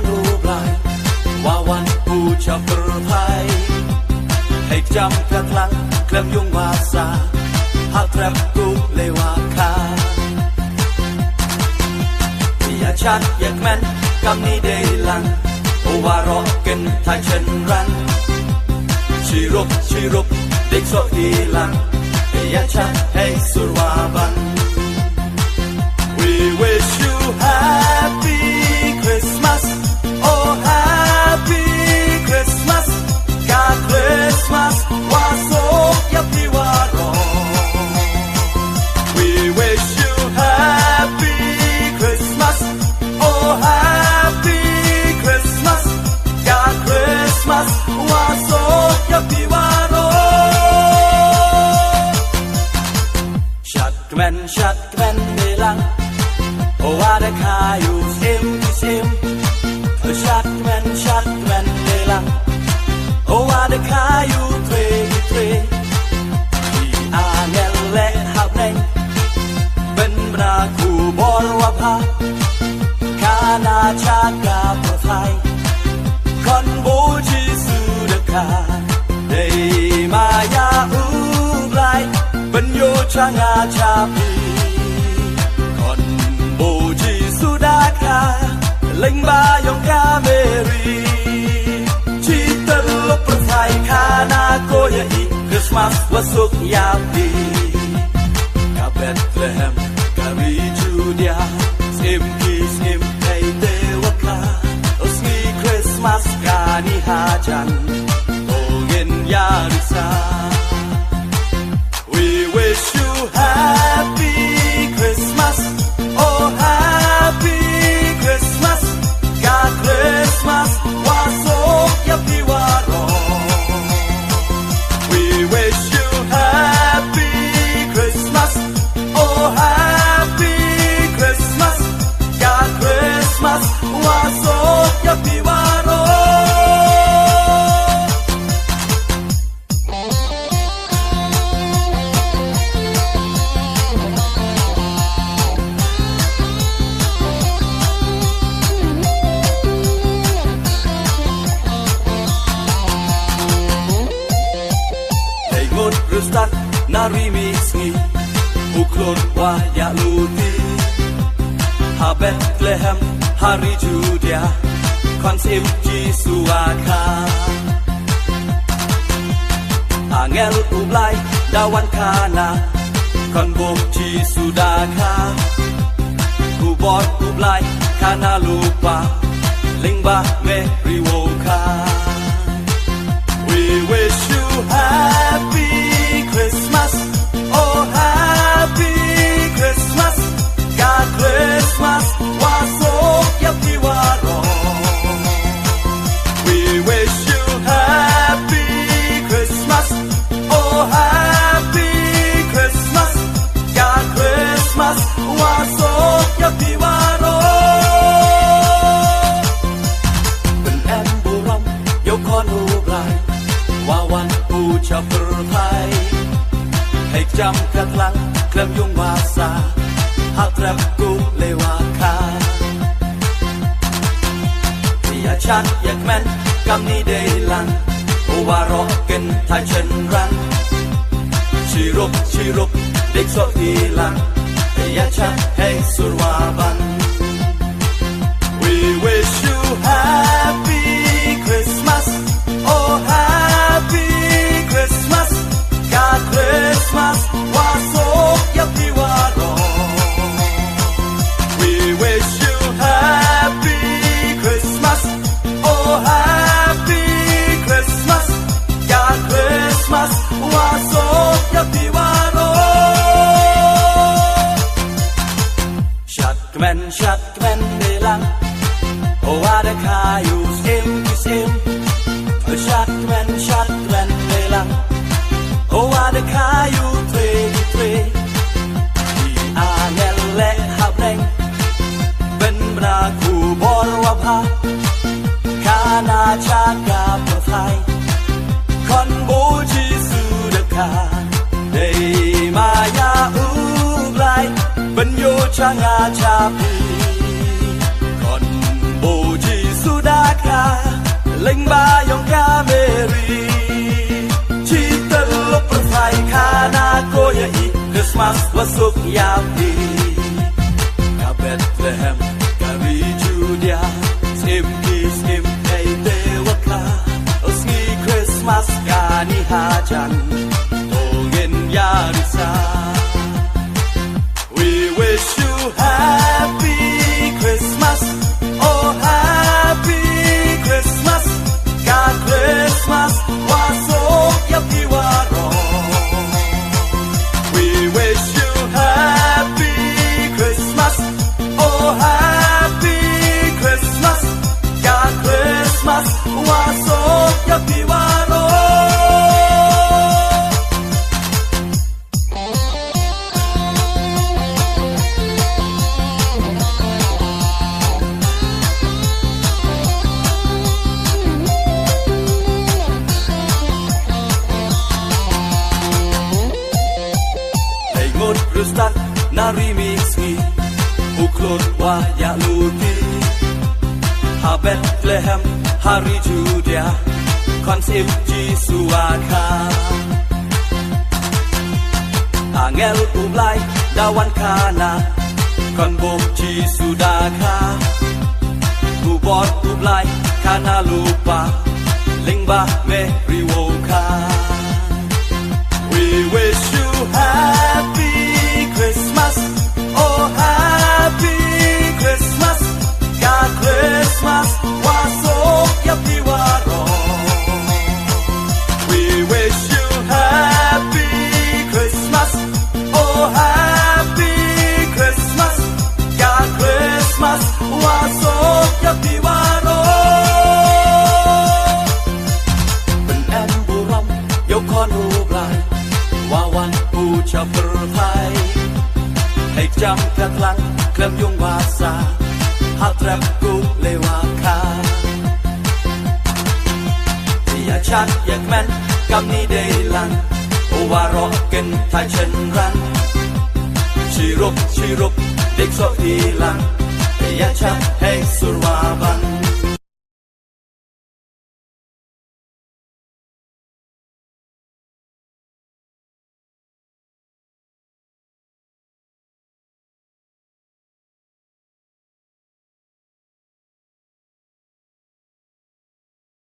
con ru lạiว่าวันผู้จะปลอดภัยให้จำกระทั่งเคลมยุงวาสาหากแทบกูเลยว่าคาอย่าชัดอย่าแม่นกำนี้ได้ลังโอวารอกันทายเช่นรันชีรุกเด็กสดดีลังอย่าชัดให้สุดว่าบัน We wish you happy Christmas oh happy Christmas กา Christmas ว่าโศกอย่าพี่ว่ารอ We wish you happy Christmas oh happy Christmas กา Christmas ว่าโศกอย่าพี่ว่ารอชัดแม่นเดลังโอว่าได้คาอยู่ซิมชัดแม่นเดลังโอว่าได้คาอยู่เทรที่อาเงลและหับแรงเป็นบราคูบอลวาพาคานาชากาปไทยคนบูจีสุดคาได้มายาอุไลเป็นโยชางาชาพีคนบูจีสุดาคาเล็งบายองกาเมรีชีตลบประไทยคานาโกยอีคริสต์มาสวันสุขยามดีกาเบธเลเฮมกาลีจูเดียซิมในเดวคาโอสกีคริสต์มาสกานิฮาจันโตเงินยาริซา We wish you happy Christmas oh happy Christmas กา Christmas ว่าโศกอย่าพี่ว่ารอ We wish you happy Christmas oh happy Christmas กา Christmas ว่าโศกอย่าพี่ว่ารอRustak narimi sni uklor wa ya luti ha Bethlehem hari Judea konsim Jisu aka angel ublai dawan kana kon bok Jisu daka kubot ublai kana lupa lingba me riwoka We wish you happy Christmas oh happy Christmas กา Christmas ว่าโศกอย่าพี่ว่ารอ We wish you happy Christmas oh happy Christmas กา Christmas ว่าโศกอย่าพี่ว่ารอเป็นแอมบูรอมยกคอนหูไกลว่าวันผู้จะปลอดภัยให้จำกระทั่งเคลมยุงวาสาหากแทบกูเลยว่าคาอย่าชัดอย่าแม่นกำนี้ได้ลังโอวารอกันทายเช่นรันชีรุกเด็กสดดีลังอย่าชัดให้สุดว่าบัน We wish you happy Christmas oh happy Christmas กา Christmas ว่าโศกอย่าพี่ว่ารอ We wish you happy Christmas oh happy Christmas กา Christmas ว่าโศกอย่าพี่ว่ารอชัดแม่นเดลังโอว่าได้คาอยู่ซิมชัดแม่นเดลังโอว่าได้คาอยู่เทรที่อาเงลและหับแรงเป็นบราคูบอลวาพาคานาชากาปไทยคนบูจีสุดคาได้มายาอุไลเป็นโยชางาชาพีคนบูจีสุ linh ba yong ca mê ri chi tân lúc bật phải khá na cô ya i Christmas và suk ya pi ca Bethlehem ca ri Judea sim hey te waka osngi Christmas ka ni hajan tongin yarisa. We wish you happy Christmas, oh happy Christmas, God Christmas, waso yapi waro. We wish you happy Christmas, oh happy Christmas, God Christmas, waso yapi waro. Rustat na remix ni uklot wa ya luti ha Bethlehem hari Judea konsep Jisuaka angel ublai dawan kana kon bom Jisudaka ubot ublai kana lupa lingba me riwoka. We wish you happy Christmas, oh happy Christmas, God Christmas, waso yapi waro. We wish you happy Christmas, oh happy Christmas, God Christmas, waso yapi waro. Ben em buram yo kon ublai wawan ucap berhai. Hei jam katlang klem yung wasa hatrap ku lewaka Tia chat yak men kam ni daylang Owaro ken thai chen ran Chirup dik so hilang Tia chat hei surwaban